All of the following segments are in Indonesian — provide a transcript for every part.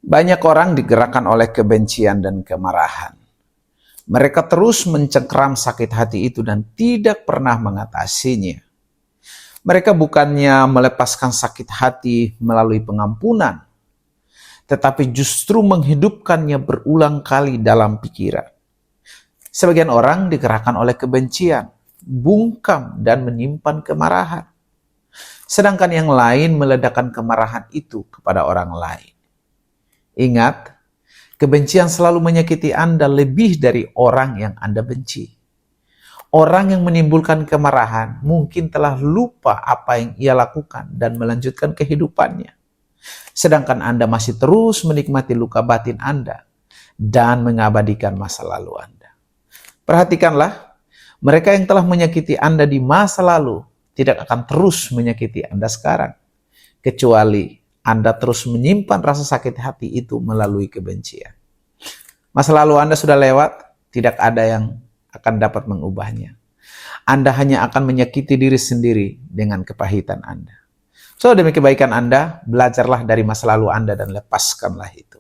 Banyak orang digerakkan oleh kebencian dan kemarahan. Mereka terus mencengkeram sakit hati itu dan tidak pernah mengatasinya. Mereka bukannya melepaskan sakit hati melalui pengampunan, tetapi justru menghidupkannya berulang kali dalam pikiran. Sebagian orang digerakkan oleh kebencian, bungkam, dan menyimpan kemarahan. Sedangkan yang lain meledakkan kemarahan itu kepada orang lain. Ingat, kebencian selalu menyakiti Anda lebih dari orang yang Anda benci. Orang yang menimbulkan kemarahan mungkin telah lupa apa yang ia lakukan dan melanjutkan kehidupannya. Sedangkan Anda masih terus menikmati luka batin Anda dan mengabadikan masa lalu Anda. Perhatikanlah, mereka yang telah menyakiti Anda di masa lalu tidak akan terus menyakiti Anda sekarang, kecuali Anda terus menyimpan rasa sakit hati itu melalui kebencian. Masa lalu Anda sudah lewat, tidak ada yang akan dapat mengubahnya. Anda hanya akan menyakiti diri sendiri dengan kepahitan Anda. So, demi kebaikan Anda, belajarlah dari masa lalu Anda dan lepaskanlah itu.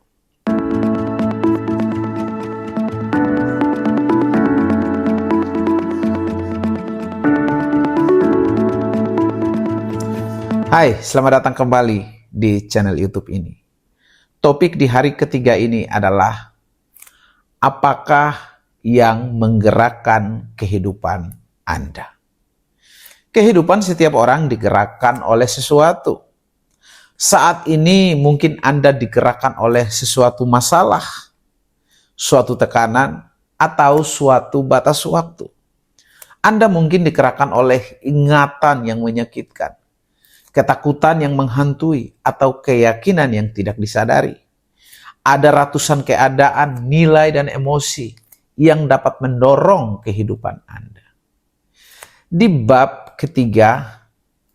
Hai, selamat datang kembali di channel YouTube ini. Topik di hari ketiga ini adalah apakah yang menggerakkan kehidupan Anda? Kehidupan setiap orang digerakkan oleh sesuatu. Saat ini mungkin Anda digerakkan oleh sesuatu masalah, suatu tekanan, atau suatu batas waktu. Anda mungkin digerakkan oleh ingatan yang menyakitkan, ketakutan yang menghantui, atau keyakinan yang tidak disadari. Ada ratusan keadaan, nilai, dan emosi yang dapat mendorong kehidupan Anda. Di bab ketiga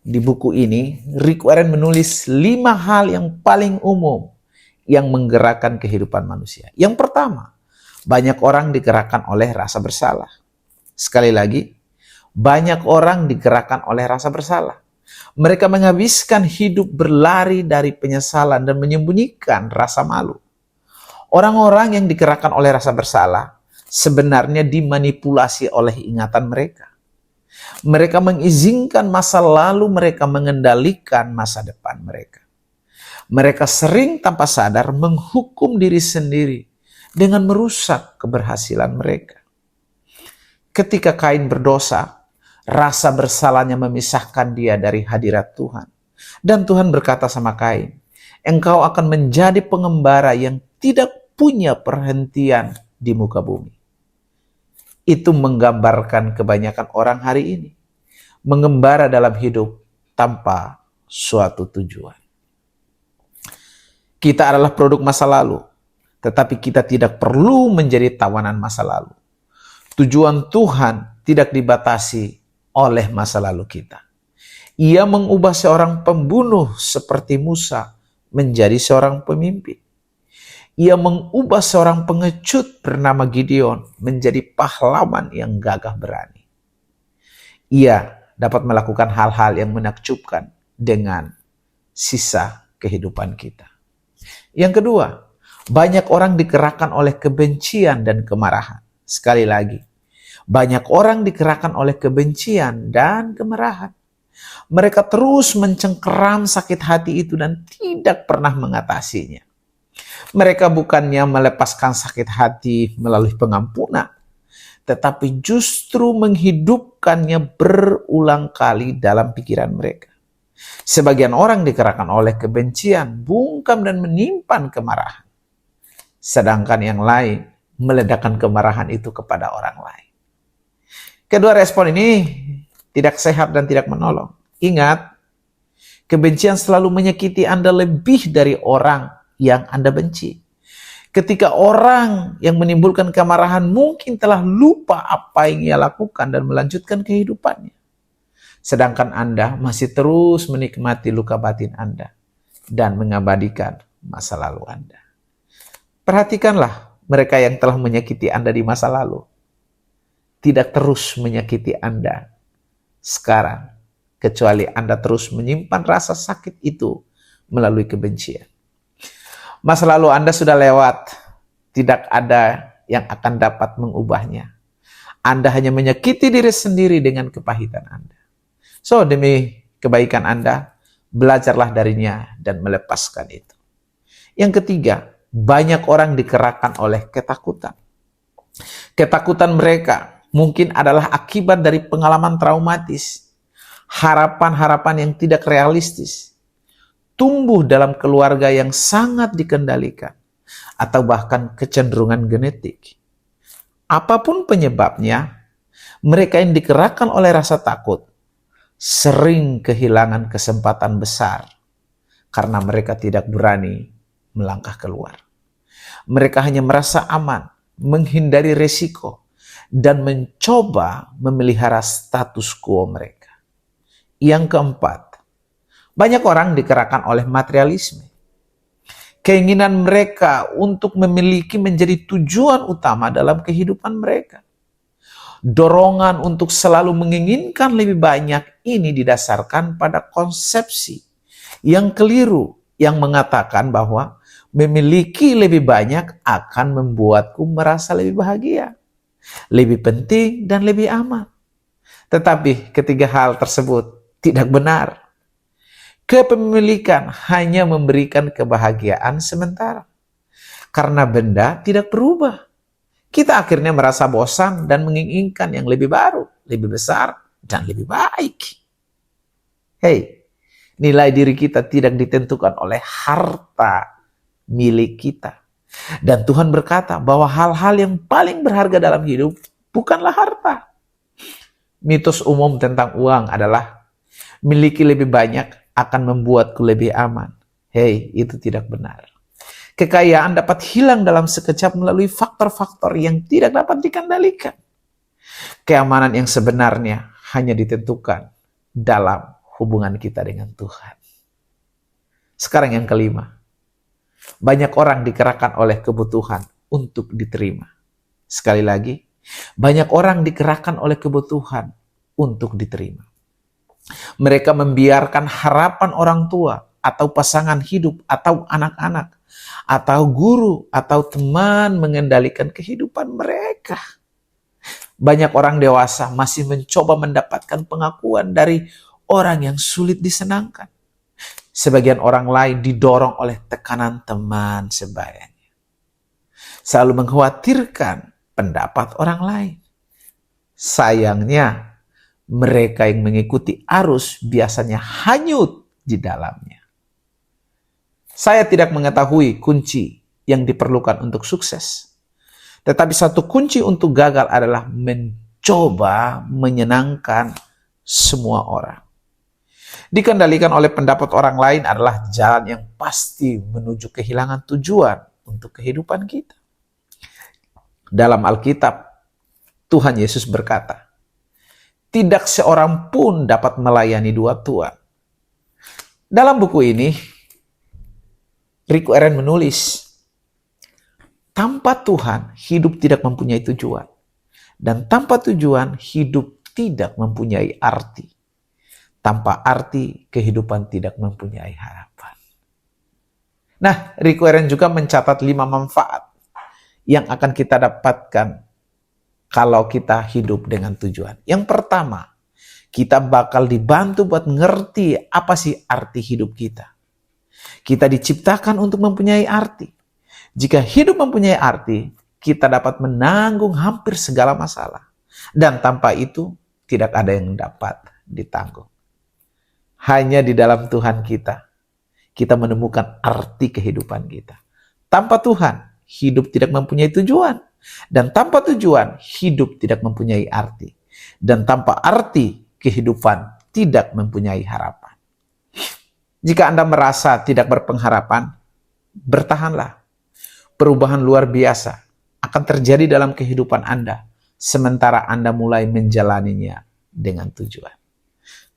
di buku ini, Rick Warren menulis 5 hal yang paling umum yang menggerakkan kehidupan manusia. Yang pertama, banyak orang digerakkan oleh rasa bersalah. Sekali lagi, banyak orang digerakkan oleh rasa bersalah. Mereka menghabiskan hidup berlari dari penyesalan dan menyembunyikan rasa malu. Orang-orang yang digerakkan oleh rasa bersalah sebenarnya dimanipulasi oleh ingatan mereka. Mereka mengizinkan masa lalu mereka mengendalikan masa depan mereka. Mereka sering tanpa sadar menghukum diri sendiri dengan merusak keberhasilan mereka. Ketika Kain berdosa, rasa bersalahnya memisahkan dia dari hadirat Tuhan. Dan Tuhan berkata sama Kain, engkau akan menjadi pengembara yang tidak punya perhentian di muka bumi. Itu menggambarkan kebanyakan orang hari ini. Mengembara dalam hidup tanpa suatu tujuan. Kita adalah produk masa lalu, tetapi kita tidak perlu menjadi tawanan masa lalu. Tujuan Tuhan tidak dibatasi oleh masa lalu kita. Ia mengubah seorang pembunuh seperti Musa menjadi seorang pemimpin. Ia mengubah seorang pengecut bernama Gideon menjadi pahlawan yang gagah berani. Ia dapat melakukan hal-hal yang menakjubkan dengan sisa kehidupan kita. Yang kedua, banyak orang digerakkan oleh kebencian dan kemarahan. Sekali lagi, banyak orang digerakkan oleh kebencian dan kemarahan. Mereka terus mencengkeram sakit hati itu dan tidak pernah mengatasinya. Mereka bukannya melepaskan sakit hati melalui pengampunan, tetapi justru menghidupkannya berulang kali dalam pikiran mereka. Sebagian orang digerakkan oleh kebencian, bungkam, dan menyimpan kemarahan. Sedangkan yang lain meledakkan kemarahan itu kepada orang lain. Kedua respon ini tidak sehat dan tidak menolong. Ingat, kebencian selalu menyakiti Anda lebih dari orang yang Anda benci. Ketika orang yang menimbulkan kemarahan mungkin telah lupa apa yang ia lakukan dan melanjutkan kehidupannya. Sedangkan Anda masih terus menikmati luka batin Anda dan mengabadikan masa lalu Anda. Perhatikanlah mereka yang telah menyakiti Anda di masa lalu. Tidak terus menyakiti Anda sekarang, kecuali Anda terus menyimpan rasa sakit itu melalui kebencian. Masa lalu Anda sudah lewat, tidak ada yang akan dapat mengubahnya. Anda hanya menyakiti diri sendiri dengan kepahitan Anda. So, demi kebaikan Anda, belajarlah darinya dan melepaskan itu. Yang ketiga, banyak orang digerakkan oleh ketakutan. Ketakutan mereka mungkin adalah akibat dari pengalaman traumatis, harapan-harapan yang tidak realistis, tumbuh dalam keluarga yang sangat dikendalikan, atau bahkan kecenderungan genetik. Apapun penyebabnya, mereka yang digerakkan oleh rasa takut sering kehilangan kesempatan besar karena mereka tidak berani melangkah keluar. Mereka hanya merasa aman, menghindari resiko, dan mencoba memelihara status quo mereka. Yang keempat, banyak orang digerakkan oleh materialisme. Keinginan mereka untuk memiliki menjadi tujuan utama dalam kehidupan mereka. Dorongan untuk selalu menginginkan lebih banyak ini didasarkan pada konsepsi yang keliru yang mengatakan bahwa memiliki lebih banyak akan membuatku merasa lebih bahagia, lebih penting, dan lebih aman. Tetapi ketiga hal tersebut tidak benar. Kepemilikan hanya memberikan kebahagiaan sementara. Karena benda tidak berubah. Kita akhirnya merasa bosan dan menginginkan yang lebih baru, lebih besar, dan lebih baik. Hei, nilai diri kita tidak ditentukan oleh harta milik kita. Dan Tuhan berkata bahwa hal-hal yang paling berharga dalam hidup bukanlah harta. Mitos umum tentang uang adalah miliki lebih banyak akan membuatku lebih aman. Hei, itu tidak benar. Kekayaan dapat hilang dalam sekejap melalui faktor-faktor yang tidak dapat dikendalikan. Keamanan yang sebenarnya hanya ditentukan dalam hubungan kita dengan Tuhan. Sekarang yang kelima. Banyak orang digerakkan oleh kebutuhan untuk diterima. Sekali lagi, banyak orang digerakkan oleh kebutuhan untuk diterima. Mereka membiarkan harapan orang tua atau pasangan hidup atau anak-anak atau guru atau teman mengendalikan kehidupan mereka. Banyak orang dewasa masih mencoba mendapatkan pengakuan dari orang yang sulit disenangkan. Sebagian orang lain didorong oleh tekanan teman sebayanya. Selalu mengkhawatirkan pendapat orang lain. Sayangnya, mereka yang mengikuti arus biasanya hanyut di dalamnya. Saya tidak mengetahui kunci yang diperlukan untuk sukses. Tetapi satu kunci untuk gagal adalah mencoba menyenangkan semua orang. Dikendalikan oleh pendapat orang lain adalah jalan yang pasti menuju kehilangan tujuan untuk kehidupan kita. Dalam Alkitab, Tuhan Yesus berkata, tidak seorang pun dapat melayani dua tuan. Dalam buku ini, Rick Warren menulis, tanpa Tuhan, hidup tidak mempunyai tujuan. Dan tanpa tujuan, hidup tidak mempunyai arti. Tanpa arti, kehidupan tidak mempunyai harapan. Nah, Rick Warren juga mencatat 5 manfaat yang akan kita dapatkan kalau kita hidup dengan tujuan. Yang pertama, kita bakal dibantu buat ngerti apa sih arti hidup kita. Kita diciptakan untuk mempunyai arti. Jika hidup mempunyai arti, kita dapat menanggung hampir segala masalah. Dan tanpa itu, tidak ada yang dapat ditanggung. Hanya di dalam Tuhan kita menemukan arti kehidupan kita. Tanpa Tuhan, hidup tidak mempunyai tujuan. Dan tanpa tujuan, hidup tidak mempunyai arti. Dan tanpa arti, kehidupan tidak mempunyai harapan. Jika Anda merasa tidak berpengharapan, bertahanlah. Perubahan luar biasa akan terjadi dalam kehidupan Anda, sementara Anda mulai menjalaninya dengan tujuan.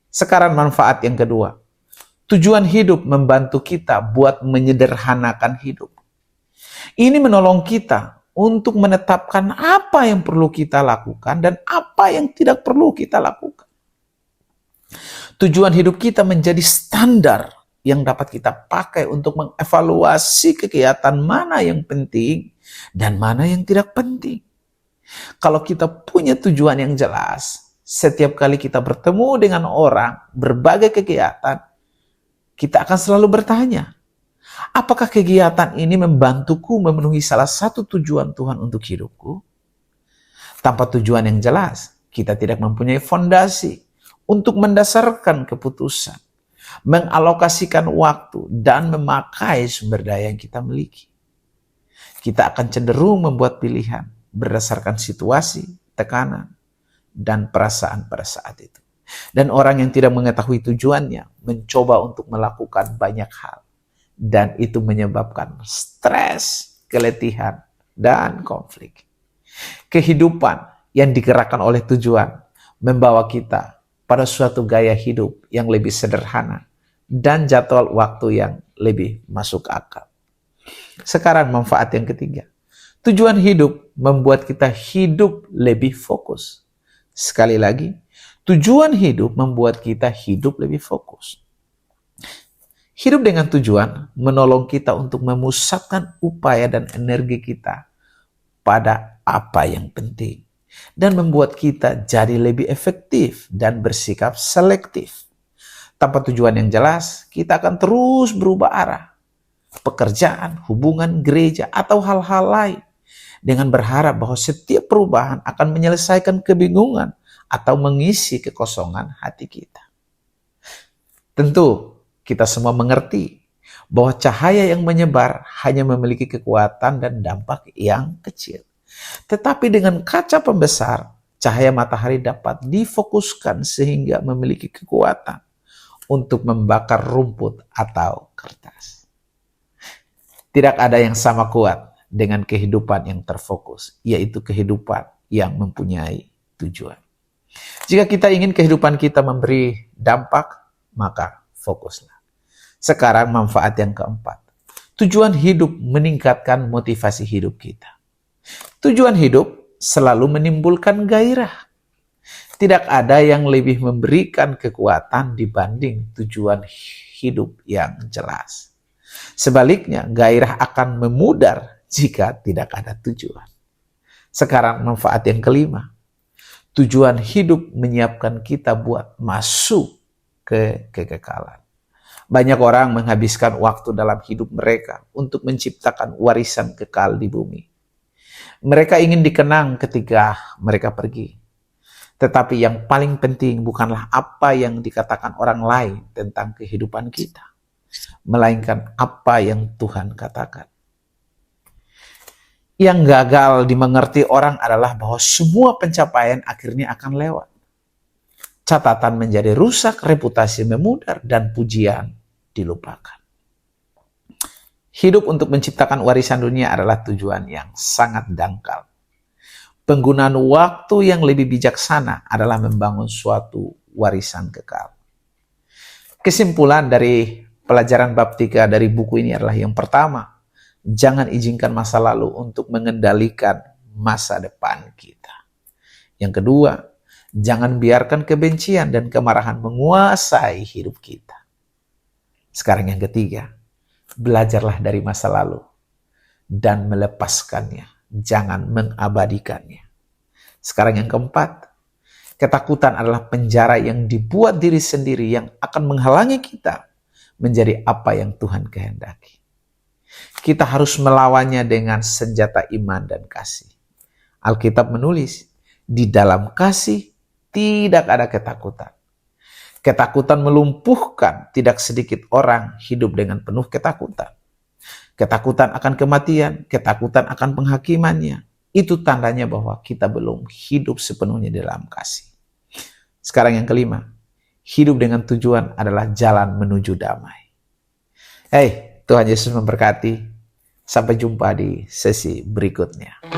Sekarang manfaat yang kedua. Tujuan hidup membantu kita buat menyederhanakan hidup. Ini menolong kita untuk menetapkan apa yang perlu kita lakukan dan apa yang tidak perlu kita lakukan. Tujuan hidup kita menjadi standar yang dapat kita pakai untuk mengevaluasi kegiatan mana yang penting dan mana yang tidak penting. Kalau kita punya tujuan yang jelas, setiap kali kita bertemu dengan orang, berbagai kegiatan, kita akan selalu bertanya, apakah kegiatan ini membantuku memenuhi salah satu tujuan Tuhan untuk hidupku? Tanpa tujuan yang jelas, kita tidak mempunyai fondasi untuk mendasarkan keputusan, mengalokasikan waktu, dan memakai sumber daya yang kita miliki. Kita akan cenderung membuat pilihan berdasarkan situasi, tekanan, dan perasaan pada saat itu. Dan orang yang tidak mengetahui tujuannya mencoba untuk melakukan banyak hal. Dan itu menyebabkan stres, keletihan, dan konflik. Kehidupan yang digerakkan oleh tujuan membawa kita pada suatu gaya hidup yang lebih sederhana dan jadwal waktu yang lebih masuk akal. Sekarang manfaat yang ketiga. Tujuan hidup membuat kita hidup lebih fokus. Sekali lagi, tujuan hidup membuat kita hidup lebih fokus. Hidup dengan tujuan menolong kita untuk memusatkan upaya dan energi kita pada apa yang penting dan membuat kita jadi lebih efektif dan bersikap selektif. Tanpa tujuan yang jelas, kita akan terus berubah arah. Pekerjaan, hubungan, gereja, atau hal-hal lain dengan berharap bahwa setiap perubahan akan menyelesaikan kebingungan atau mengisi kekosongan hati kita. Tentu, kita semua mengerti bahwa cahaya yang menyebar hanya memiliki kekuatan dan dampak yang kecil. Tetapi dengan kaca pembesar, cahaya matahari dapat difokuskan sehingga memiliki kekuatan untuk membakar rumput atau kertas. Tidak ada yang sama kuat dengan kehidupan yang terfokus, yaitu kehidupan yang mempunyai tujuan. Jika kita ingin kehidupan kita memberi dampak, maka fokuslah. Sekarang manfaat yang keempat. Tujuan hidup meningkatkan motivasi hidup kita. Tujuan hidup selalu menimbulkan gairah. Tidak ada yang lebih memberikan kekuatan dibanding tujuan hidup yang jelas. Sebaliknya, gairah akan memudar jika tidak ada tujuan. Sekarang manfaat yang kelima. Tujuan hidup menyiapkan kita buat masuk ke kekekalan. Banyak orang menghabiskan waktu dalam hidup mereka untuk menciptakan warisan kekal di bumi. Mereka ingin dikenang ketika mereka pergi. Tetapi yang paling penting bukanlah apa yang dikatakan orang lain tentang kehidupan kita, melainkan apa yang Tuhan katakan. Yang gagal dimengerti orang adalah bahwa semua pencapaian akhirnya akan lewat. Catatan menjadi rusak, reputasi memudar, dan pujian dilupakan. Hidup untuk menciptakan warisan dunia adalah tujuan yang sangat dangkal. Penggunaan waktu yang lebih bijaksana adalah membangun suatu warisan kekal. Kesimpulan dari pelajaran bab 3 dari buku ini adalah yang pertama, jangan izinkan masa lalu untuk mengendalikan masa depan kita. Yang kedua, jangan biarkan kebencian dan kemarahan menguasai hidup kita. Sekarang yang ketiga, belajarlah dari masa lalu dan melepaskannya. Jangan mengabadikannya. Sekarang yang keempat, ketakutan adalah penjara yang dibuat diri sendiri yang akan menghalangi kita menjadi apa yang Tuhan kehendaki. Kita harus melawannya dengan senjata iman dan kasih. Alkitab menulis, di dalam kasih tidak ada ketakutan. Ketakutan melumpuhkan, tidak sedikit orang hidup dengan penuh ketakutan. Ketakutan akan kematian, ketakutan akan penghakimannya. Itu tandanya bahwa kita belum hidup sepenuhnya dalam kasih. Sekarang yang kelima, hidup dengan tujuan adalah jalan menuju damai. Tuhan Yesus memberkati. Sampai jumpa di sesi berikutnya.